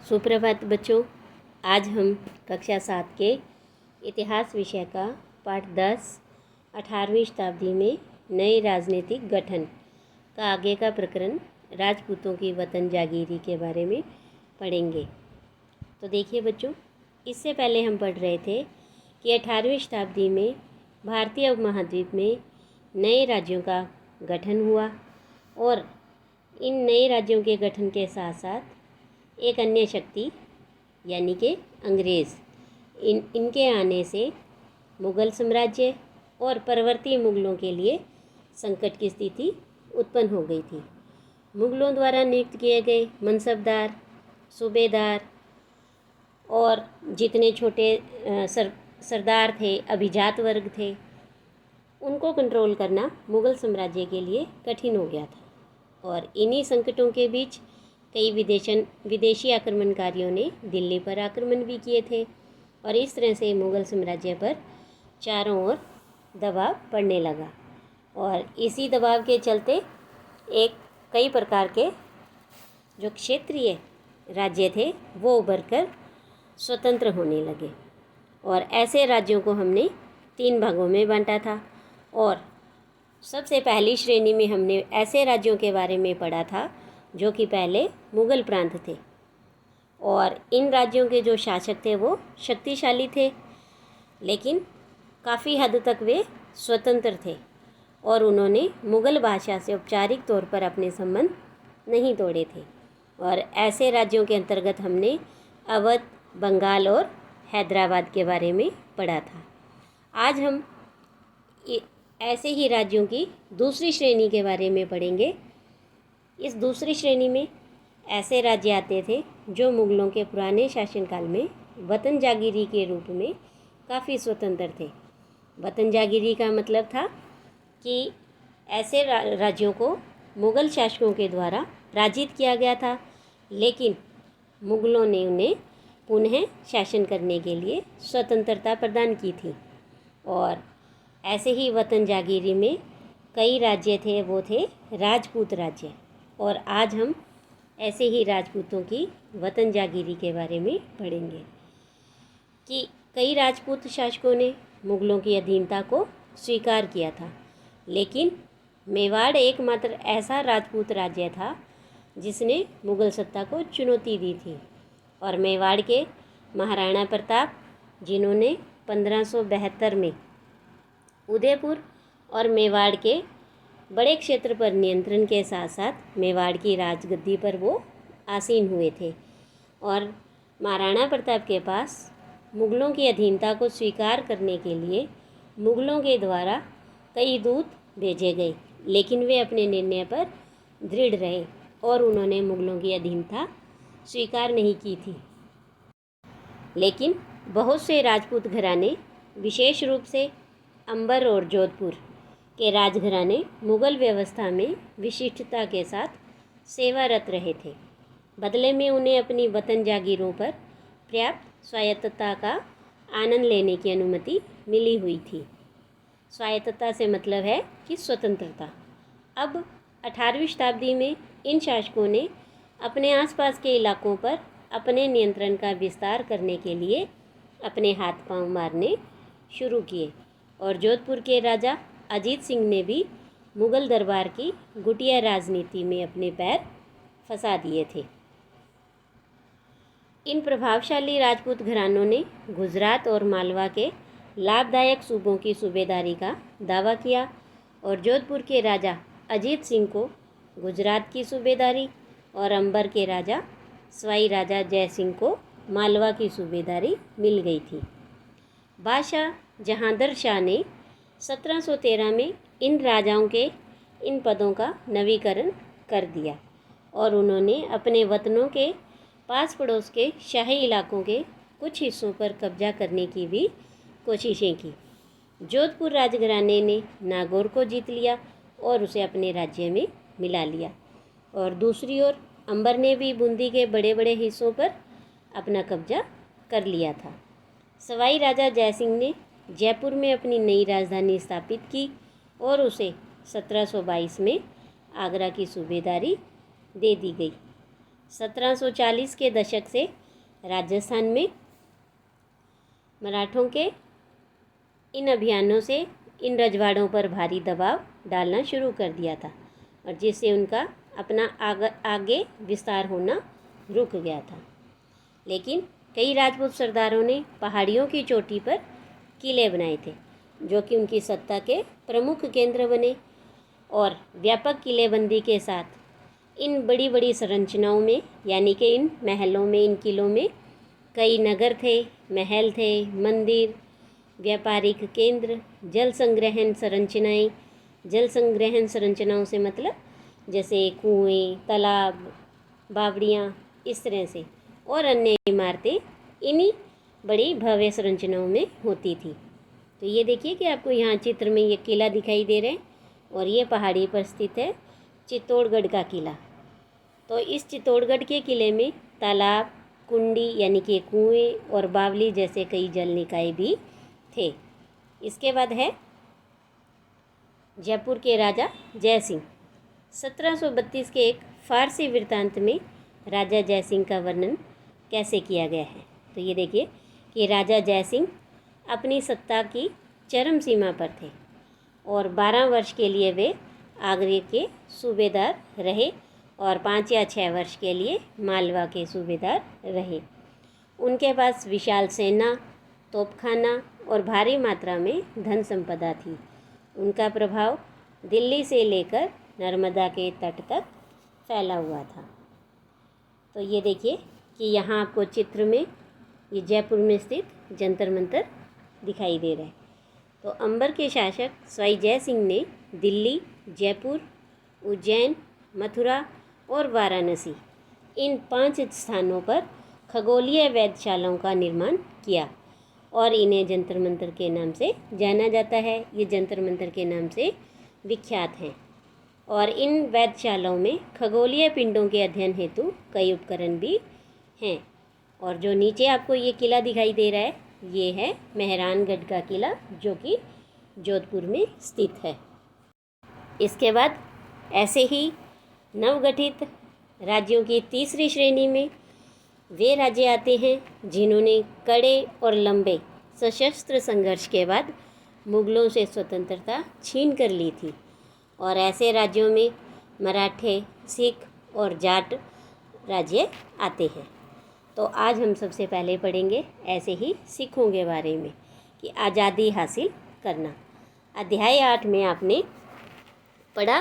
सुप्रभात बच्चों। आज हम कक्षा 7 के इतिहास विषय का पाठ 10 18वीं शताब्दी में नए राजनीतिक गठन का आगे का प्रकरण राजपूतों की वतन जागीरी के बारे में पढ़ेंगे। तो देखिए बच्चों, इससे पहले हम पढ़ रहे थे कि 18वीं शताब्दी में भारतीय उपमहाद्वीप में नए राज्यों का गठन हुआ और इन नए राज्यों के गठन के साथ साथ एक अन्य शक्ति यानी कि अंग्रेज़ इनके आने से मुग़ल साम्राज्य और परवर्ती मुग़लों के लिए संकट की स्थिति उत्पन्न हो गई थी। मुग़लों द्वारा नियुक्त किए गए मनसबदार, सूबेदार और जितने छोटे सरदार थे, अभिजात वर्ग थे, उनको कंट्रोल करना मुग़ल साम्राज्य के लिए कठिन हो गया था। और इन्हीं संकटों के बीच कई विदेशी आक्रमणकारियों ने दिल्ली पर आक्रमण भी किए थे और इस तरह से मुग़ल साम्राज्य पर चारों ओर दबाव पड़ने लगा। और इसी दबाव के चलते कई प्रकार के जो क्षेत्रीय राज्य थे वो उभर कर स्वतंत्र होने लगे। और ऐसे राज्यों को हमने 3 भागों में बांटा था। और सबसे पहली श्रेणी में हमने ऐसे राज्यों के बारे में पढ़ा था जो कि पहले मुग़ल प्रांत थे और इन राज्यों के जो शासक थे वो शक्तिशाली थे, लेकिन काफ़ी हद तक वे स्वतंत्र थे और उन्होंने मुग़ल बादशाह से औपचारिक तौर पर अपने संबंध नहीं तोड़े थे। और ऐसे राज्यों के अंतर्गत हमने अवध, बंगाल और हैदराबाद के बारे में पढ़ा था। आज हम ऐसे ही राज्यों की दूसरी श्रेणी के बारे में पढ़ेंगे। इस दूसरी श्रेणी में ऐसे राज्य आते थे जो मुग़लों के पुराने शासनकाल में वतन जागीरी के रूप में काफ़ी स्वतंत्र थे। वतन जागीरी का मतलब था कि ऐसे राज्यों को मुग़ल शासकों के द्वारा पराजित किया गया था, लेकिन मुग़लों ने उन्हें पुनः शासन करने के लिए स्वतंत्रता प्रदान की थी। और ऐसे ही वतन जागीरी में कई राज्य थे, वो थे राजपूत राज्य। और आज हम ऐसे ही राजपूतों की वतन जागीरी के बारे में पढ़ेंगे कि कई राजपूत शासकों ने मुग़लों की अधीनता को स्वीकार किया था, लेकिन मेवाड़ एकमात्र ऐसा राजपूत राज्य था जिसने मुग़ल सत्ता को चुनौती दी थी। और मेवाड़ के महाराणा प्रताप, जिन्होंने 1572 में उदयपुर और मेवाड़ के बड़े क्षेत्र पर नियंत्रण के साथ साथ मेवाड़ की राजगद्दी पर वो आसीन हुए थे। और महाराणा प्रताप के पास मुग़लों की अधीनता को स्वीकार करने के लिए मुग़लों के द्वारा कई दूत भेजे गए, लेकिन वे अपने निर्णय पर दृढ़ रहे और उन्होंने मुग़लों की अधीनता स्वीकार नहीं की थी। लेकिन बहुत से राजपूत घराने, विशेष रूप से अंबर और जोधपुर के राजघराने, मुग़ल व्यवस्था में विशिष्टता के साथ सेवारत रहे थे। बदले में उन्हें अपनी वतन जागीरों पर पर्याप्त स्वायत्तता का आनंद लेने की अनुमति मिली हुई थी। स्वायत्तता से मतलब है कि स्वतंत्रता। अब 18वीं शताब्दी में इन शासकों ने अपने आसपास के इलाकों पर अपने नियंत्रण का विस्तार करने के लिए अपने हाथ पांव मारने शुरू किए। और जोधपुर के राजा अजीत सिंह ने भी मुग़ल दरबार की गुटिया राजनीति में अपने पैर फंसा दिए थे। इन प्रभावशाली राजपूत घरानों ने गुजरात और मालवा के लाभदायक सूबों की सूबेदारी का दावा किया और जोधपुर के राजा अजीत सिंह को गुजरात की सूबेदारी और अंबर के राजा सवाई राजा जय सिंह को मालवा की सूबेदारी मिल गई थी। बादशाह जहांदर शाह ने 1713 में इन राजाओं के इन पदों का नवीकरण कर दिया और उन्होंने अपने वतनों के पास पड़ोस के शाही इलाकों के कुछ हिस्सों पर कब्जा करने की भी कोशिशें की। जोधपुर राजघराने ने नागौर को जीत लिया और उसे अपने राज्य में मिला लिया। और दूसरी ओर अंबर ने भी बूंदी के बड़े बड़े हिस्सों पर अपना कब्जा कर लिया था। सवाई राजा जयसिंह ने जयपुर में अपनी नई राजधानी स्थापित की और उसे 1722 में आगरा की सूबेदारी दे दी गई। 1740 के दशक से राजस्थान में मराठों के इन अभियानों से इन रजवाड़ों पर भारी दबाव डालना शुरू कर दिया था और जिससे उनका अपना आगे विस्तार होना रुक गया था। लेकिन कई राजपूत सरदारों ने पहाड़ियों की चोटी पर किले बनाए थे जो कि उनकी सत्ता के प्रमुख केंद्र बने और व्यापक किलेबंदी के साथ इन बड़ी बड़ी संरचनाओं में यानी कि इन महलों में, इन किलों में कई नगर थे, महल थे, मंदिर, व्यापारिक केंद्र, जल संग्रहण संरचनाओं से मतलब जैसे कुएं, तालाब, बावड़ियाँ, इस तरह से और अन्य इमारतें इन्हीं बड़ी भव्य संरचनाओं में होती थी। तो ये देखिए कि आपको यहाँ चित्र में ये किला दिखाई दे रहे हैं और ये पहाड़ी पर स्थित है चित्तौड़गढ़ का किला। तो इस चित्तौड़गढ़ के किले में तालाब, कुंडी यानी कि कुएं और बावली जैसे कई जल निकाय भी थे। इसके बाद है जयपुर के राजा जय सिंह। 1732 के एक फारसी वृत्तांत में राजा जय सिंह का वर्णन कैसे किया गया है। तो ये देखिए कि राजा जय सिंह अपनी सत्ता की चरम सीमा पर थे और 12 वर्ष के लिए वे आगरे के सूबेदार रहे और 5 या 6 वर्ष के लिए मालवा के सूबेदार रहे। उनके पास विशाल सेना, तोपखाना और भारी मात्रा में धन संपदा थी। उनका प्रभाव दिल्ली से लेकर नर्मदा के तट तक फैला हुआ था। तो ये देखिए कि यहाँ आपको चित्र में ये जयपुर में स्थित जंतर मंतर दिखाई दे रहा है। तो अंबर के शासक स्वाई जय सिंह ने दिल्ली, जयपुर, उज्जैन, मथुरा और वाराणसी इन 5 स्थानों पर खगोलीय वेधशालाओं का निर्माण किया और इन्हें जंतर मंतर के नाम से जाना जाता है। ये जंतर मंतर के नाम से विख्यात हैं और इन वेधशालाओं में खगोलीय पिंडों के अध्ययन हेतु कई उपकरण भी हैं। और जो नीचे आपको ये किला दिखाई दे रहा है ये है मेहरानगढ़ का किला जो कि जोधपुर में स्थित है। इसके बाद ऐसे ही नवगठित राज्यों की तीसरी श्रेणी में वे राज्य आते हैं जिन्होंने कड़े और लंबे सशस्त्र संघर्ष के बाद मुगलों से स्वतंत्रता छीन कर ली थी और ऐसे राज्यों में मराठे, सिख और जाट राज्य आते हैं। तो आज हम सबसे पहले पढ़ेंगे ऐसे ही सिखों के बारे में कि आज़ादी हासिल करना। अध्याय 8 में आपने पढ़ा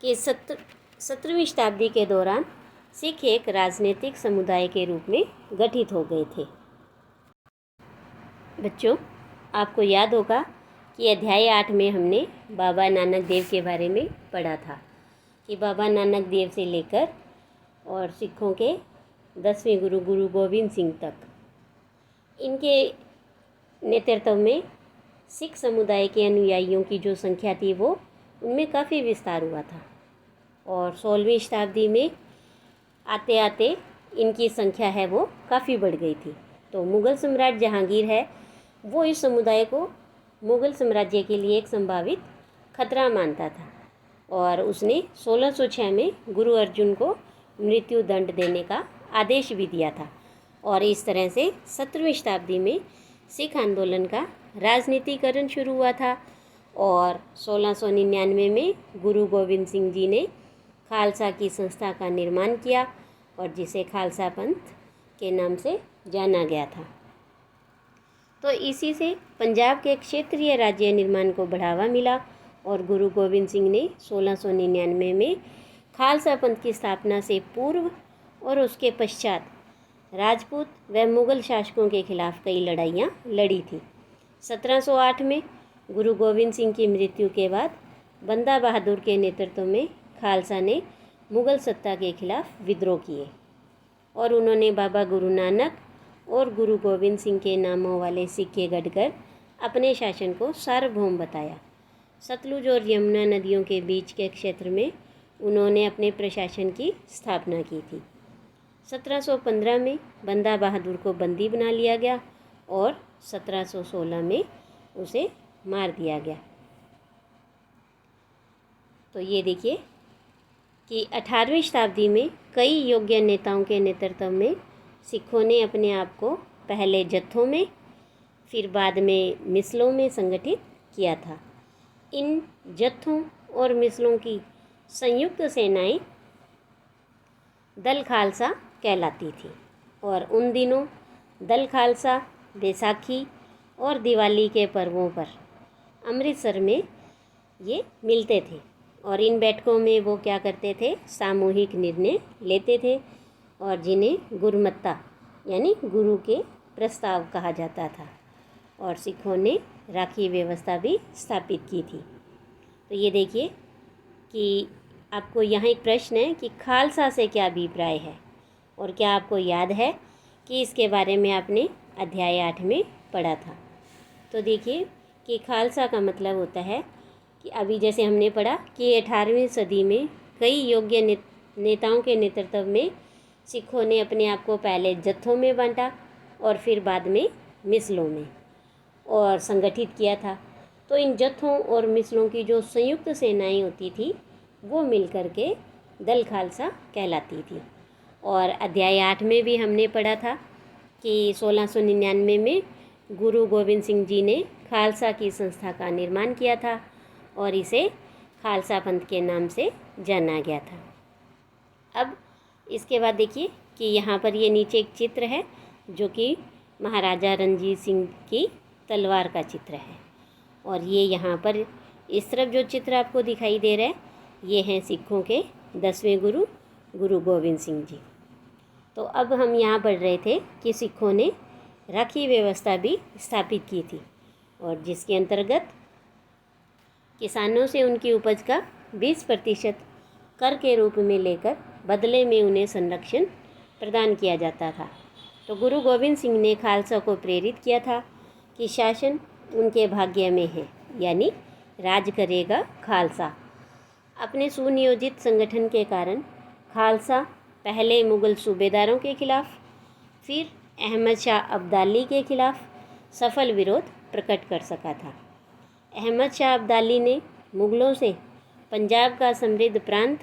कि 17वीं शताब्दी के दौरान सिख एक राजनीतिक समुदाय के रूप में गठित हो गए थे। बच्चों, आपको याद होगा कि अध्याय 8 में हमने बाबा नानक देव के बारे में पढ़ा था कि बाबा नानक देव से लेकर और सिखों के 10वें गुरु गोविंद सिंह तक इनके नेतृत्व में सिख समुदाय के अनुयायियों की जो संख्या थी वो उनमें काफ़ी विस्तार हुआ था और 16वीं शताब्दी में आते आते इनकी संख्या है वो काफ़ी बढ़ गई थी। तो मुग़ल सम्राट जहांगीर है वो इस समुदाय को मुग़ल साम्राज्य के लिए एक संभावित खतरा मानता था और उसने 1606 में गुरु अर्जुन को मृत्यु दंड देने का आदेश भी दिया था और इस तरह से 17वीं शताब्दी में सिख आंदोलन का राजनीतिकरण शुरू हुआ था और 1699 में गुरु गोविंद सिंह जी ने खालसा की संस्था का निर्माण किया और जिसे खालसा पंथ के नाम से जाना गया था। तो इसी से पंजाब के क्षेत्रीय राज्य निर्माण को बढ़ावा मिला और गुरु गोविंद सिंह ने 1699 में खालसा पंथ की स्थापना से पूर्व और उसके पश्चात राजपूत व मुग़ल शासकों के खिलाफ कई लड़ाइयाँ लड़ी थी। 1708 में गुरु गोविंद सिंह की मृत्यु के बाद बंदा बहादुर के नेतृत्व में खालसा ने मुग़ल सत्ता के खिलाफ विद्रोह किए और उन्होंने बाबा गुरु नानक और गुरु गोविंद सिंह के नामों वाले सिक्के गढ़कर अपने शासन को सार्वभौम बताया। सतलुज और यमुना नदियों के बीच के क्षेत्र में उन्होंने अपने प्रशासन की स्थापना की थी। 1715 में बंदा बहादुर को बंदी बना लिया गया और 1716 में उसे मार दिया गया। तो ये देखिए कि 18वीं शताब्दी में कई योग्य नेताओं के नेतृत्व में सिखों ने अपने आप को पहले जत्थों में फिर बाद में मिसलों में संगठित किया था। इन जत्थों और मिसलों की संयुक्त सेनाएं दल खालसा कहलाती थी और उन दिनों दल खालसा बैसाखी और दिवाली के पर्वों पर अमृतसर में ये मिलते थे और इन बैठकों में वो क्या करते थे, सामूहिक निर्णय लेते थे और जिन्हें गुरुमत्ता यानी गुरु के प्रस्ताव कहा जाता था। और सिखों ने राखी व्यवस्था भी स्थापित की थी। तो ये देखिए कि आपको यहाँ एक प्रश्न है कि खालसा से क्या अभिप्राय है और क्या आपको याद है कि इसके बारे में आपने अध्याय 8 में पढ़ा था। तो देखिए कि खालसा का मतलब होता है कि अभी जैसे हमने पढ़ा कि 18वीं सदी में कई योग्य नेताओं के नेतृत्व में सिखों ने अपने आप को पहले जत्थों में बांटा और फिर बाद में मिसलों में और संगठित किया था। तो इन जत्थों और मिसलों की जो संयुक्त सेनाएं होती थी वो मिलकर के दल खालसा कहलाती थी। और अध्याय 8 में भी हमने पढ़ा था कि 1699 में गुरु गोविंद सिंह जी ने खालसा की संस्था का निर्माण किया था और इसे खालसा पंथ के नाम से जाना गया था। अब इसके बाद देखिए कि यहाँ पर ये नीचे एक चित्र है जो कि महाराजा रणजीत सिंह की तलवार का चित्र है और ये यहाँ पर इस तरफ जो चित्र आपको दिखाई दे रहा है ये हैं सिखों के 10वें गुरु गुरु गोविंद सिंह जी। तो अब हम यहाँ पढ़ रहे थे कि सिखों ने राखी व्यवस्था भी स्थापित की थी और जिसके अंतर्गत किसानों से उनकी उपज का 20% कर के रूप में लेकर बदले में उन्हें संरक्षण प्रदान किया जाता था। तो गुरु गोविंद सिंह ने खालसा को प्रेरित किया था कि शासन उनके भाग्य में है, यानी राज करेगा खालसा। अपने सुनियोजित संगठन के कारण खालसा पहले मुग़ल सूबेदारों के खिलाफ, फिर अहमद शाह अब्दाली के खिलाफ सफल विरोध प्रकट कर सका था। अहमद शाह अब्दाली ने मुग़लों से पंजाब का समृद्ध प्रांत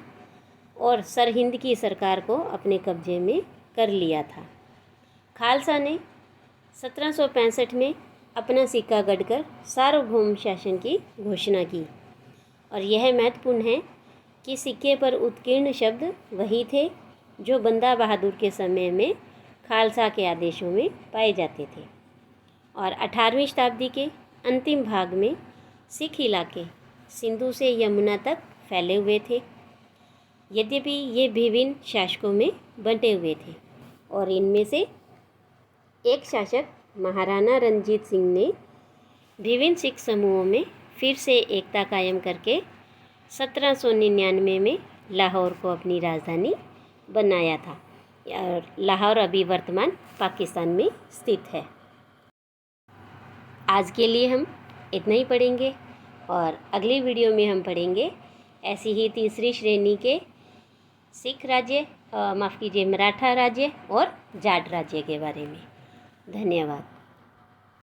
और सरहिंद की सरकार को अपने कब्जे में कर लिया था। खालसा ने 1765 में अपना सिक्का गढ़कर सार्वभौम शासन की घोषणा की और यह महत्वपूर्ण है कि सिक्के पर उत्कीर्ण शब्द वही थे जो बंदा बहादुर के समय में खालसा के आदेशों में पाए जाते थे। और 18वीं शताब्दी के अंतिम भाग में सिख इलाके सिंधु से यमुना तक फैले हुए थे, यद्यपि ये विभिन्न शासकों में बंटे हुए थे और इनमें से एक शासक महाराणा रणजीत सिंह ने विभिन्न सिख समूहों में फिर से एकता कायम करके 1799 में लाहौर को अपनी राजधानी बनाया था और लाहौर अभी वर्तमान पाकिस्तान में स्थित है। आज के लिए हम इतना ही पढ़ेंगे और अगली वीडियो में हम पढ़ेंगे ऐसी ही तीसरी श्रेणी के सिख राज्य, मराठा राज्य और जाट राज्य के बारे में। धन्यवाद।